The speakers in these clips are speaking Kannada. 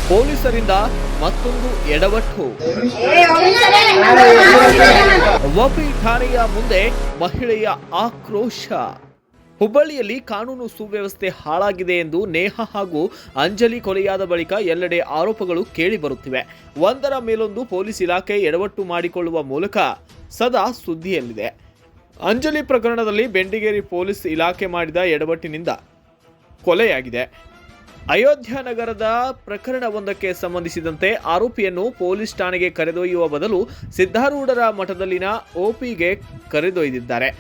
ಪೊಲೀಸರಿಂದ ಮತ್ತೊಂದು ಎಡವಟ್ಟು. ವಪಿ ಠಾಣೆಯ ಮುಂದೆ ಮಹಿಳೆಯ ಆಕ್ರೋಶ. ಹುಬ್ಬಳ್ಳಿಯಲ್ಲಿ ಕಾನೂನು ಸುವ್ಯವಸ್ಥೆ ಹಾಳಾಗಿದೆ ಎಂದು ನೇಹಾ ಹಾಗೂ ಅಂಜಲಿ ಕೊಲೆಯಾದ ಬಳಿಕ ಎಲ್ಲೆಡೆ ಆರೋಪಗಳು ಕೇಳಿಬರುತ್ತಿವೆ. ಒಂದರ ಮೇಲೊಂದು ಪೊಲೀಸ್ ಇಲಾಖೆ ಎಡವಟ್ಟು ಮಾಡಿಕೊಳ್ಳುವ ಮೂಲಕ ಸದಾ ಸುದ್ದಿಯಲ್ಲಿದೆ. ಅಂಜಲಿ ಪ್ರಕರಣದಲ್ಲಿ ಬೆಂಡಿಗೇರಿ ಪೊಲೀಸ್ ಇಲಾಖೆ ಮಾಡಿದ ಎಡವಟ್ಟಿನಿಂದ ಕೊಲೆಯಾಗಿದೆ. ಅಯೋಧ್ಯ ನಗರದ ಪ್ರಕರಣವೊಂದಕ್ಕೆ ಸಂಬಂಧಿಸಿದಂತೆ ಆರೋಪಿಯನ್ನು ಪೊಲೀಸ್ ಠಾಣೆಗೆ ಕರೆದೊಯ್ಯುವ ಬದಲು ಸಿದ್ಧಾರೂಢರ ಮಠದಲ್ಲಿನ ಒಪಿಗೆ ಕರೆದೊಯ್ದಿದ್ದಾರೆ.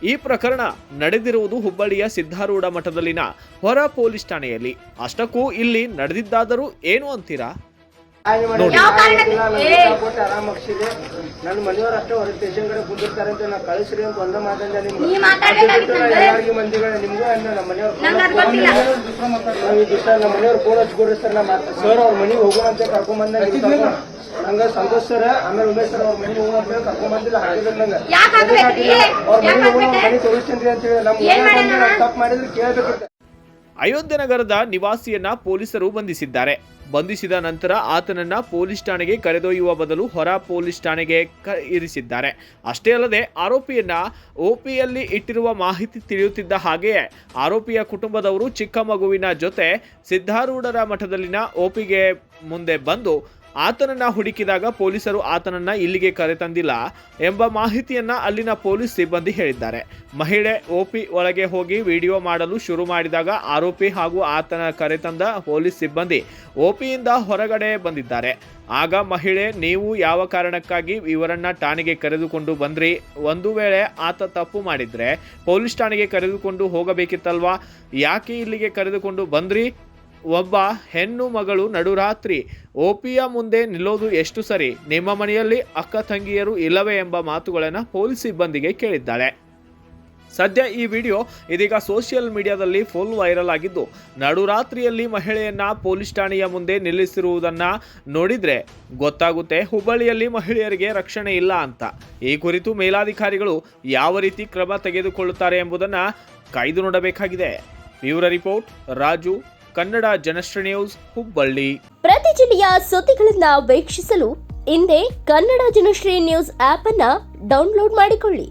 ಈ ಪ್ರಕರಣ ನಡೆದಿರುವುದು ಹುಬ್ಬಳ್ಳಿಯ ಸಿದ್ಧಾರೂಢ ಮಠದಲ್ಲಿನ ಹೊರ ಪೊಲೀಸ್ ಠಾಣೆಯಲ್ಲಿ. ಅಷ್ಟಕ್ಕೂ ಇಲ್ಲಿ ನಡೆದಿದ್ದಾದರೂ ಏನು ಅಂತೀರಾ? ನನ್ನ ಮನೆಯವರು ಅಷ್ಟೇ ಹೊರ ಸ್ಟೇಷನ್ ಕಡೆ ಕುಂದಿರ್ತಾರೆ ಅಂತ ನಾ ಕಳಿಸ್ರಿ ಅಂತ ಒಂದ ಮಾತಂದ ಎಲ್ಲಾರ್ಗಿ ಮಂದಿಗಳ ನಿಮ್ಗೂ ನಮ್ಮ ಮನೆಯವ್ರು ನಮ್ಮ ಮನೆಯವ್ರು ಫೋನ್ ಹಚ್ಕೊಡ್ರಿ ಸರ್. ಸರ್ ಅವ್ರ ಮನೆಗೆ ಹೋಗೋಣ ಅಂತ ಕರ್ಕೊಂಡ್ ಬಂದ ನಂಗ ಸಂತೋಷ್ ಸರ್ ಆಮೇಲೆ ಉಮೇಶ್ ಸರ್ ಅವ್ರ ಮನೆಗೆ ಹೋಗೋಣ ಅಂತ ಕರ್ಕೊಂಡ್ ಬಂದಿಲ್ಲ. ಹಾಕಿದ್ರೆ ನಂಗೆ ಅವ್ರ ಮನೆಗೆ ಹೋಗೋಣ ಮನೆ ತೋರಿಸ್ತೇನ್ರಿ ಅಂತ ಹೇಳಿ ನಮ್ಗೆ ತಪ್ಪು ಮಾಡಿದ್ರೆ ಕೇಳಬೇಕಿತ್ತು. ಅಯೋಧ್ಯ ನಗರದ ನಿವಾಸಿಯನ್ನ ಪೊಲೀಸರು ಬಂಧಿಸಿದ್ದಾರೆ. ಬಂಧಿಸಿದ ನಂತರ ಆತನನ್ನ ಪೊಲೀಸ್ ಠಾಣೆಗೆ ಕರೆದೊಯ್ಯುವ ಬದಲು ಹೊರ ಪೊಲೀಸ್ ಠಾಣೆಗೆ ಇರಿಸಿದ್ದಾರೆ. ಅಷ್ಟೇ ಅಲ್ಲದೆ ಆರೋಪಿಯನ್ನ ಒಪಿಯಲ್ಲಿ ಇಟ್ಟಿರುವ ಮಾಹಿತಿ ತಿಳಿಯುತ್ತಿದ್ದ ಹಾಗೆಯೇ ಆರೋಪಿಯ ಕುಟುಂಬದವರು ಚಿಕ್ಕ ಮಗುವಿನ ಜೊತೆ ಸಿದ್ಧಾರೂಢರ ಮಠದಲ್ಲಿನ ಒಪಿಗೆ ಮುಂದೆ ಬಂದು ಆತನನ್ನ ಹುಡುಕಿದಾಗ ಪೊಲೀಸರು ಆತನನ್ನ ಇಲ್ಲಿಗೆ ಕರೆತಂದಿಲ್ಲ ಎಂಬ ಮಾಹಿತಿಯನ್ನ ಅಲ್ಲಿನ ಪೊಲೀಸ್ ಸಿಬ್ಬಂದಿ ಹೇಳಿದ್ದಾರೆ. ಮಹಿಳೆ ಒಪಿ ಒಳಗೆ ಹೋಗಿ ವಿಡಿಯೋ ಮಾಡಲು ಶುರು ಮಾಡಿದಾಗ ಆರೋಪಿ ಹಾಗೂ ಆತನ ಕರೆತಂದ ಪೊಲೀಸ್ ಸಿಬ್ಬಂದಿ ಒಪಿಯಿಂದ ಹೊರಗಡೆ ಬಂದಿದ್ದಾರೆ. ಆಗ ಮಹಿಳೆ, ನೀವು ಯಾವ ಕಾರಣಕ್ಕಾಗಿ ಇವರನ್ನ ಠಾಣೆಗೆ ಕರೆದುಕೊಂಡು ಬಂದ್ರಿ? ಒಂದು ವೇಳೆ ಆತ ತಪ್ಪು ಮಾಡಿದ್ರೆ ಪೊಲೀಸ್ ಠಾಣೆಗೆ ಕರೆದುಕೊಂಡು ಹೋಗಬೇಕಿತ್ತಲ್ವಾ? ಯಾಕೆ ಇಲ್ಲಿಗೆ ಕರೆದುಕೊಂಡು ಬಂದ್ರಿ? ಒಬ್ಬ ಹೆಣ್ಣು ಮಗಳು ನಡುರಾತ್ರಿ ಒಪಿಯ ಮುಂದೆ ನಿಲ್ಲೋದು ಎಷ್ಟು ಸರಿ? ನಿಮ್ಮ ಮನೆಯಲ್ಲಿ ಅಕ್ಕ ತಂಗಿಯರು ಇಲ್ಲವೇ ಎಂಬ ಮಾತುಗಳನ್ನು ಪೊಲೀಸ್ ಸಿಬ್ಬಂದಿಗೆ ಕೇಳಿದ್ದಾಳೆ. ಸದ್ಯ ಈ ವಿಡಿಯೋ ಇದೀಗ ಸೋಷಿಯಲ್ ಮೀಡಿಯಾದಲ್ಲಿ ಫುಲ್ ವೈರಲ್ ಆಗಿದ್ದು, ನಡುರಾತ್ರಿಯಲ್ಲಿ ಮಹಿಳೆಯನ್ನ ಪೊಲೀಸ್ ಠಾಣೆಯ ಮುಂದೆ ನಿಲ್ಲಿಸಿರುವುದನ್ನ ನೋಡಿದ್ರೆ ಗೊತ್ತಾಗುತ್ತೆ ಹುಬ್ಬಳ್ಳಿಯಲ್ಲಿ ಮಹಿಳೆಯರಿಗೆ ರಕ್ಷಣೆ ಇಲ್ಲ ಅಂತ. ಈ ಕುರಿತು ಮೇಲಾಧಿಕಾರಿಗಳು ಯಾವ ರೀತಿ ಕ್ರಮ ತೆಗೆದುಕೊಳ್ಳುತ್ತಾರೆ ಎಂಬುದನ್ನು ಕಾಯ್ದು ನೋಡಬೇಕಾಗಿದೆ. Bureau report, Raju, Kannada Janashree news, Hubballi. ಪ್ರತಿ ಜಿಲ್ಲೆಯ ಸುದ್ದಿಗಳನ್ನ ವೀಕ್ಷಿಸಲು ಹಿಂದೆ ಕನ್ನಡ ಜನಶ್ರೀ ನ್ಯೂಸ್ ಆಪ್ ಅನ್ನ ಡೌನ್ಲೋಡ್ ಮಾಡಿಕೊಳ್ಳಿ.